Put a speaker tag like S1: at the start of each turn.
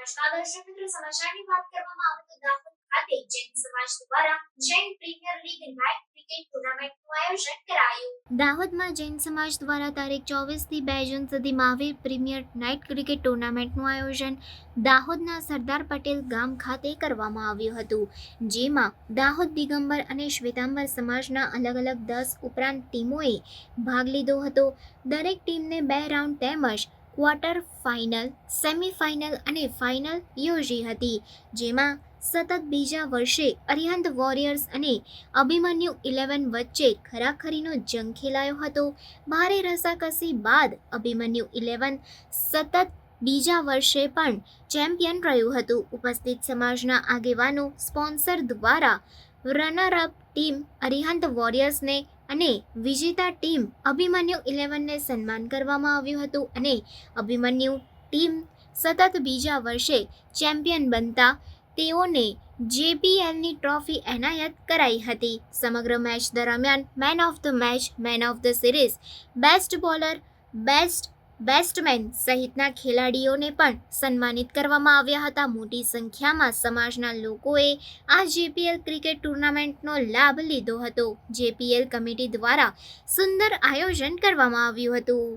S1: નમસ્કાર દર્શક મિત્રો, સમાચારની વાત કરવામાં આવે તો દાહોદ ખાતે જૈન સમાજ દ્વારા Jain premier league night cricket ટુર્નામેન્ટનું આયોજન કરાયું. દાહોદમાં જૈન સમાજ દ્વારા તારીખ 24 થી 2 જૂન સુધી મહાવીર પ્રીમિયર નાઇટ ક્રિકેટ ટુર્નામેન્ટનું આયોજન દાહોદના સરદાર પટેલ ગામ ખાતે કરવામાં આવ્યું હતું, જેમાં દાહોદ દિગંબર અને શ્વેતાંબર સમાજના અલગ અલગ 10 ઉપરાંત ટીમોએ ભાગ લીધો હતો. દરેક ટીમને 2 રાઉન્ડ તેમજ ક્વાર્ટર ફાઇનલ, સેમીફાઇનલ અને ફાઇનલ યોજી હતી, જેમાં સતત બીજા વર્ષે અરિહંત વોરિયર્સ અને અભિમન્યુ 11 વચ્ચે ખરાખરીનો જંગ ખેલાયો હતો. ભારે રસાકસી બાદ અભિમન્યુ 11 સતત બીજા વર્ષે પણ ચેમ્પિયન રહ્યું હતું. ઉપસ્થિત સમાજના આગેવાનો સ્પોન્સર દ્વારા રનરઅપ ટીમ અરિહંત વોરિયર્સને અને વિજેતા ટીમ અભિમન્યુ 11ને સન્માન કરવામાં આવ્યું હતું અને અભિમન્યુ ટીમ સતત બીજા વર્ષે ચેમ્પિયન બનતા તેઓને JPLની ટ્રોફી એનાયત કરાઈ હતી. સમગ્ર મેચ દરમિયાન man of the match, man of the series, best bowler, best batsman સહિતના ખેલાડીઓને પણ સન્માનિત કરવામાં આવ્યા હતા. મોટી સંખ્યામાં સમાજના લોકોએ આ JPL ક્રિકેટ ટુર્નામેન્ટનો લાભ લીધો હતો. JPL કમિટી દ્વારા સુંદર આયોજન કરવામાં આવ્યું હતું.